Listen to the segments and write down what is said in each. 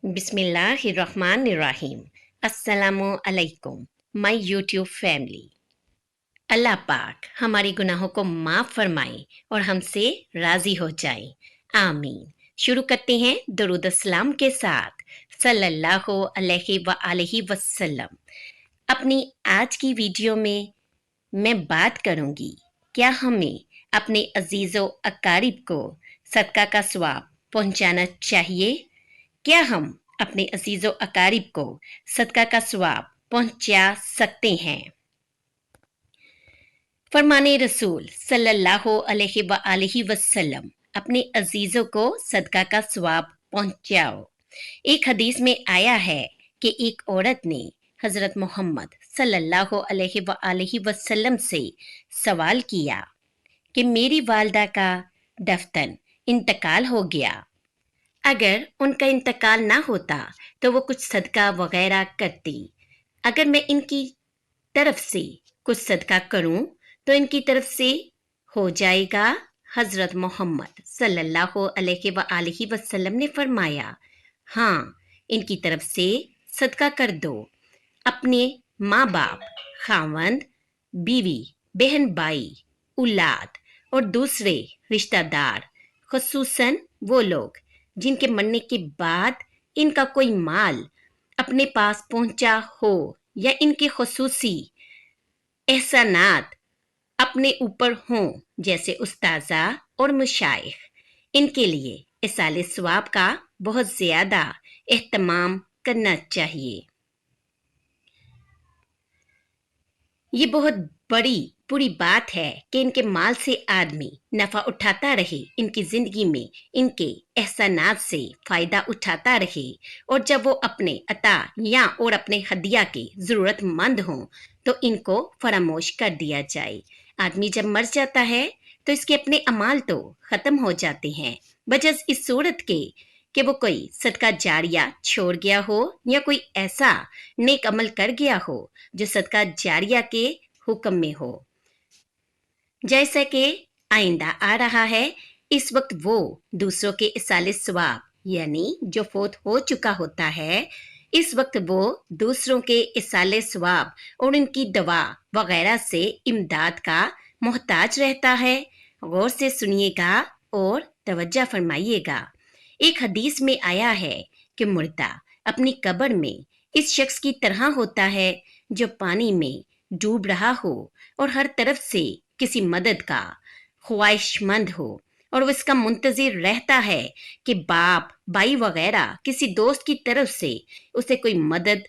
बिस्मिल्लाहिर्रहमानिर्रहीम। अस्सलामु अलैकुम माय यूट्यूब फैमिली। अल्लाह पाक हमारे गुनाहों को माफ़ फरमाए और हमसे राज़ी हो जाए, आमीन। शुरू करते हैं दुरूद सलाम के साथ सल्लल्लाहु अलैहि वसल्लम। अपनी आज की वीडियो में मैं बात करूंगी, क्या हमें अपने अजीज़ों अकारिब को सदका का सवाब पहुंचाना चाहिए? क्या हम अपने अजीज़ों अकारिब को सदका का सवाब पहुंचा सकते हैं? फरमाने रसूल सल्लल्लाहु अलैहि वसल्लम, अपने अजीज़ों को सदका का सवाब पहुंचाओ। एक हदीस में आया है कि एक औरत ने हज़रत मोहम्मद सल्लल्लाहु अलैहि वसल्लम से सवाल किया कि मेरी वालदा का दफ्तन इंतकाल हो गया, अगर उनका इंतकाल ना होता तो वो कुछ सदका वगैरह करती। अगर मैं इनकी तरफ से कुछ सदका करूं तो इनकी तरफ से हो जाएगा? हज़रत मोहम्मद सल्लल्लाहु अलैहि वसल्लम ने फरमाया, हाँ, इनकी तरफ से सदका कर दो। अपने माँ बाप, खावंद, बीवी, बहन भाई, औलाद और दूसरे रिश्तेदार, खुसूसन वो लोग जिनके मरने के बाद इनका कोई माल अपने पास पहुंचा हो या इनके खुसूसी एहसानात अपने ऊपर हों, जैसे उस्ताजा और मुशाइख, इनके लिए इसाले सवाब का बहुत ज्यादा एहतमाम करना चाहिए। ये बहुत बड़ी बुरी बात है कि इनके माल से आदमी नफा उठाता रहे, इनकी जिंदगी में इनके एहसानात से फायदा उठाता रहे, और जब वो अपने अता या और अपने हदिया के जरूरतमंद हों तो इनको फरामोश कर दिया जाए। आदमी जब मर जाता है तो इसके अपने अमाल तो खत्म हो जाते हैं, बजस इस सूरत के कि वो कोई सदका जारिया छोड़ गया हो या कोई ऐसा नेक अमल कर गया हो जो सदका जारिया के हुक्म में हो। जैसा कि आइंदा आ रहा है, इस वक्त वो दूसरों के इसाले सवाब यानी जो फोत हो चुका होता है, इस वक्त वो दूसरों के इसाले सवाब और उनकी दवा वगैरह से इमदाद का मोहताज रहता है। गौर से सुनिएगा और तवज्जो फरमाइएगा। एक हदीस में आया है कि मुर्दा अपनी कब्र में इस शख्स की तरह होता है जो पानी में डूब रहा हो और हर तरफ से किसी मदद का ख्वाहिशमंद हो, और वो इसका मुंतजिर रहता है कि बाप, भाई वगैरह किसी दोस्त की तरफ से उसे कोई मदद,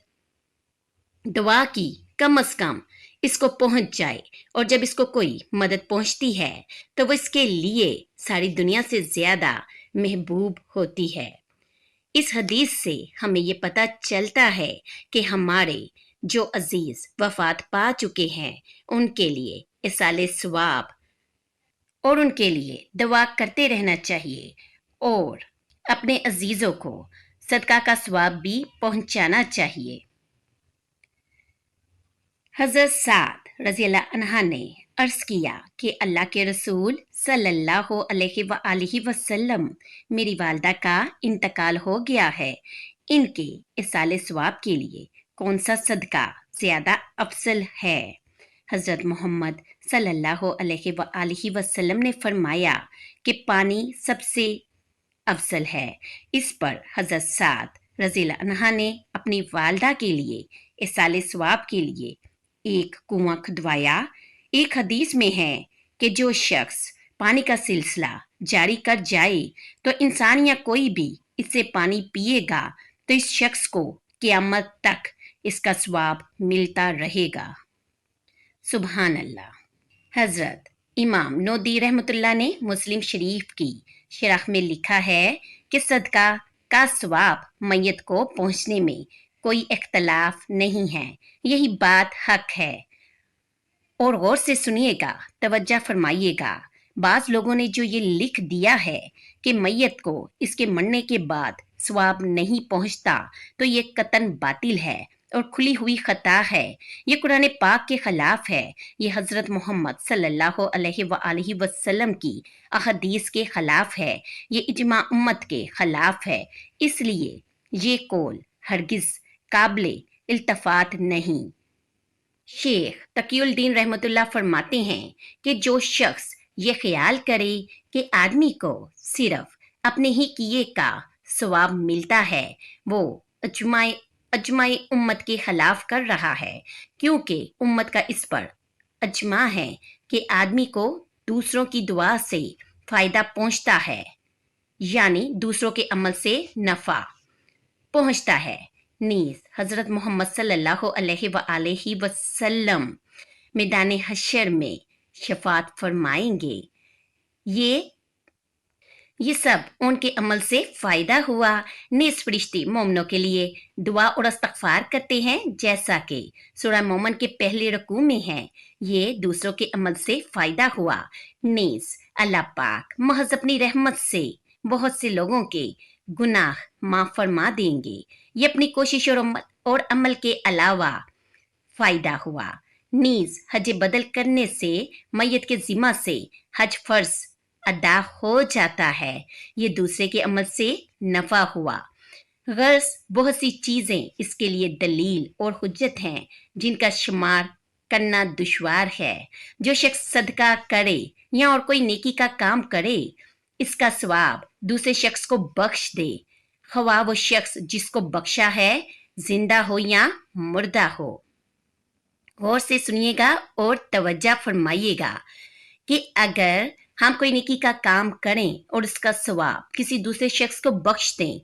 दुआ की कम अज कम इसको पहुंच जाए, और जब इसको कोई मदद पहुंचती है तो वो इसके लिए सारी दुनिया से ज्यादा महबूब होती है। इस हदीस से हमें ये पता चलता है कि हमारे जो अजीज वफात पा चुके हैं उनके लिए इसाले सवाब और उनके लिए दुआ करते रहना चाहिए, और अपने अजीजों को सदका का सवाब भी पहुंचाना चाहिए। हज़रत साद रज़ियल्लाहु अन्हा ने अर्ज किया कि अल्लाह के रसूल सल्लल्लाहु अलैहि वसल्लम, मेरी वालदा का इंतकाल हो गया है, इनके इसाले सवाब के लिए कौन सा सदका ज्यादा अफजल है? हज़रत मोहम्मद सल्लल्लाहु अलैहि वसल्लम ने फरमाया कि पानी सबसे अफजल है। इस पर हज़रत साद रज़ियल्लाहु अन्हा ने अपनी वालदा के लिए इसाले सवाब के लिए एक कुआं खुदवाया। एक हदीस में है कि जो शख्स पानी का सिलसिला जारी कर जाए तो इंसान या कोई भी इससे पानी पिएगा तो इस शख्स को क़यामत तक इसका सवाब मिलता रहेगा। सुभान अल्लाह। हजरत इमाम नोदी रहमतुल्लाह ने मुस्लिम शरीफ की शरह में लिखा है कि सदका का सवाब मैयत को पहुंचने में कोई इख्तलाफ नहीं है, यही बात हक है। और गौर से सुनिएगा, तवज्जो फरमाइएगा। बाज लोगों ने जो ये लिख दिया है कि मैयत को इसके मरने के बाद सवाब नहीं पहुंचता, तो ये कतन बातिल है और खुली हुई खता है। ये कुरान पाक के खिलाफ है, ये हजरत मोहम्मद सल्लल्लाहु अलैहि वसल्लम की अहदीस के खिलाफ है, ये इजमा उम्मत के खिलाफ है। इसलिए یہ قول ہرگز قابل التفات نہیں۔ شیخ تقی الدین رحمۃ اللہ فرماتے ہیں کہ جو شخص یہ خیال کرے کہ آدمی کو صرف اپنے ہی کیے کا ثواب ملتا ہے، وہ اجماع امت کے خلاف کر رہا ہے، کیونکہ امت کا اس پر اجماع ہے کہ آدمی کو دوسروں کی دعا سے فائدہ پہنچتا ہے، یعنی دوسروں کے عمل سے نفع پہنچتا ہے۔ نیز حضرت محمد صلی اللہ علیہ وآلہ وسلم میدان حشر میں شفاعت فرمائیں گے۔ یہ سب ان کے عمل سے فائدہ ہوا۔ نیز فرشتے مومنوں کے لیے دعا اور استغفار کرتے ہیں، جیسا کہ سورہ مومن کے پہلے رکوع میں ہے۔ یہ دوسروں کے عمل سے فائدہ ہوا۔ نیز اللہ پاک محض اپنی رحمت سے بہت سے لوگوں کے گناہ معاف فرما دیں گے۔ یہ اپنی کوشش اور عمل کے علاوہ فائدہ ہوا۔ نیز حج بدل کرنے سے میت کے ذمہ سے حج فرض ادا ہو جاتا ہے۔ یہ دوسرے کے عمل سے نفع ہوا۔ غرض بہت سی چیزیں اس کے لیے دلیل اور حجت ہیں جن کا شمار کرنا دشوار ہے۔ جو شخص صدقہ کرے یا اور کوئی نیکی کا کام کرے، اس کا ثواب دوسرے شخص کو بخش دے، خواہ وہ شخص جس کو بخشا ہے زندہ ہو یا مردہ ہو۔ غور سے سنیے گا اور توجہ فرمائیے گا کہ اگر ہم کوئی نیکی کا کام کریں اور اس کا ثواب کسی دوسرے شخص کو بخش دیں،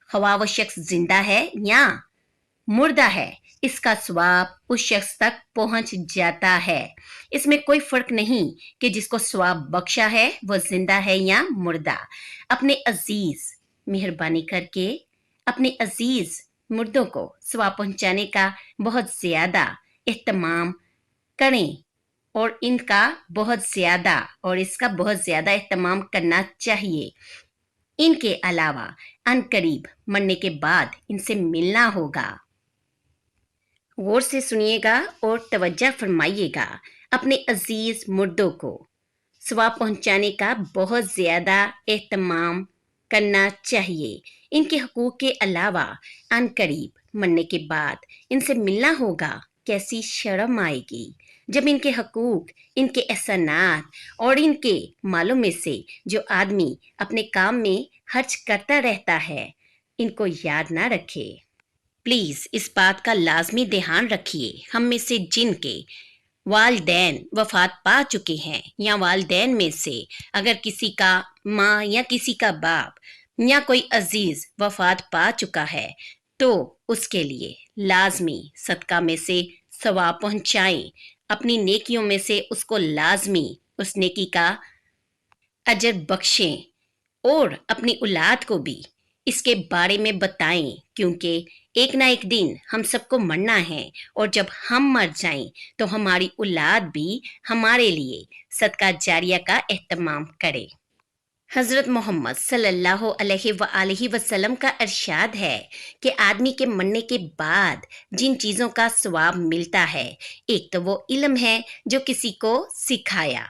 خواہ وہ شخص زندہ ہے یا مردہ ہے، اس کا ثواب اس شخص تک پہنچ جاتا ہے۔ اس میں کوئی فرق نہیں کہ جس کو ثواب بخشا ہے وہ زندہ ہے یا مردہ۔ اپنے عزیز مہربانی کر کے اپنے عزیز مردوں کو ثواب پہنچانے کا بہت زیادہ اہتمام کریں اور اس کا بہت زیادہ اہتمام کرنا چاہیے۔ ان کے علاوہ ان قریب مرنے کے بعد ان سے ملنا ہوگا۔ غور سے سنیے گا اور توجہ فرمائیے گا۔ اپنے عزیز مردوں کو ثواب پہنچانے کا بہت زیادہ اہتمام کرنا چاہیے۔ ان کے حقوق کے علاوہ ان قریب مرنے کے بعد ان سے ملنا ہوگا۔ کیسی شرم آئے گی جب ان کے حقوق، ان کے احسانات اور ان کے مالوں میں سے جو آدمی اپنے کام میں خرچ کرتا رہتا ہے ان کو یاد نہ رکھے۔ پلیز اس بات کا لازمی دھیان رکھیے، ہم میں سے جن کے والدین وفات پا چکے ہیں یا والدین میں سے اگر کسی کا ماں یا کسی کا باپ یا کوئی عزیز وفات پا چکا ہے تو اس کے لیے لازمی صدقہ میں سے ثواب پہنچائیں، اپنی نیکیوں میں سے اس کو لازمی اس نیکی کا اجر بخشیں اور اپنی اولاد کو بھی اس کے بارے میں بتائیں، کیونکہ ایک نہ ایک دن ہم سب کو مرنا ہے اور جب ہم مر جائیں تو ہماری اولاد بھی ہمارے لیے صدقہ جاریہ کا اہتمام کرے۔ حضرت محمد صلی اللہ علیہ وآلہ وسلم کا ارشاد ہے کہ آدمی کے مرنے کے بعد جن چیزوں کا ثواب ملتا ہے، ایک تو وہ علم ہے جو کسی کو سکھایا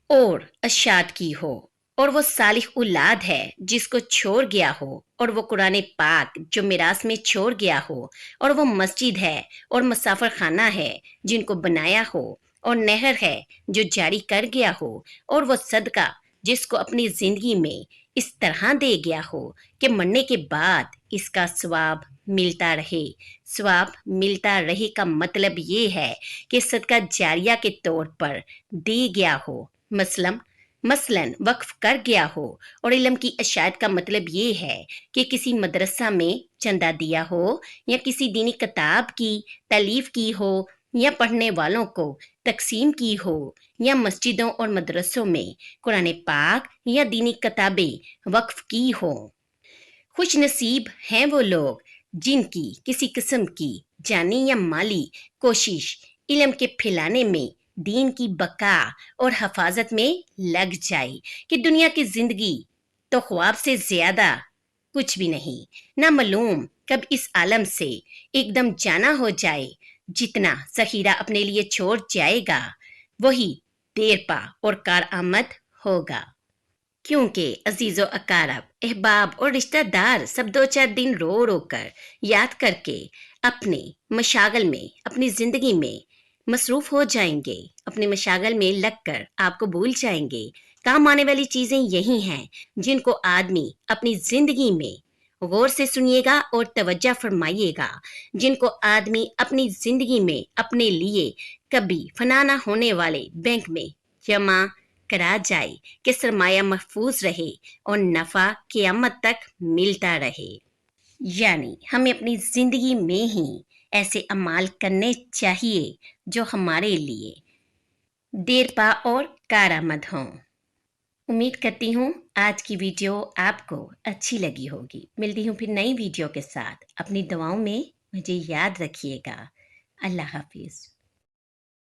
اور اشاعت کی ہو، اور وہ صالح اولاد ہے جس کو چھوڑ گیا ہو، اور وہ قرآن پاک جو میراث میں چھوڑ گیا ہو، اور وہ مسجد ہے اور مسافر خانہ ہے جن کو بنایا ہو، اور نہر ہے جو جاری کر گیا ہو، اور وہ صدقہ جس کو اپنی زندگی میں اس طرح دے گیا ہو کہ مرنے کے بعد اس کا ثواب ملتا رہے۔ ثواب ملتا رہے کا مطلب یہ ہے کہ صدقہ جاریہ کے طور پر دے گیا ہو، مثلاً وقف کر گیا ہو۔ اور علم کی اشاعت کا مطلب یہ ہے کہ کسی مدرسہ میں چندہ دیا ہو، یا کسی دینی کتاب کی تالیف کی ہو، یا پڑھنے والوں کو تقسیم کی ہو، یا مسجدوں اور مدرسوں میں قرآن پاک یا دینی کتابیں وقف کی ہوں۔ خوش نصیب ہیں وہ لوگ جن کی کسی قسم کی جانی یا مالی کوشش علم کے پھیلانے میں، دین کی بقا اور حفاظت میں لگ جائے، کہ دنیا کی زندگی تو خواب سے زیادہ کچھ بھی نہیں، نہ معلوم کب اس عالم سے ایک دم جانا ہو جائے۔ جتنا ذخیرہ اپنے لیے چھوڑ جائے گا وہی دیر پا اور کارآمد ہوگا۔ क्योंकि अजीज़ो अकारब, अहबाब और रिश्तेदार सब 2-4 दिन रो रो कर याद करके अपने मशागल में, अपनी ज़िंदगी में मसरूफ़ हो जाएंगे, अपने मशागल में लगकर आपको भूल जाएंगे। काम आने वाली चीज़ें यही हैं जिनको आदमी अपनी ज़िंदगी में गौर से सुनिएगा और तवज्जो फरमाइएगा, जिनको आदमी अपनी ज़िंदगी में अपने लिए कभी फना ना होने वाले बैंक में जमा करा जाए कि सरमाया महफूज रहे और नफा क़यामत तक मिलता रहे। यानी हमें अपनी जिंदगी में ही ऐसे अमाल करने चाहिए जो हमारे लिए देर पा और कारआमद हों। उम्मीद करती हूँ आज की वीडियो आपको अच्छी लगी होगी। मिलती हूँ फिर नई वीडियो के साथ। अपनी दुआओं में मुझे याद रखिएगा। अल्लाह हाफिज़।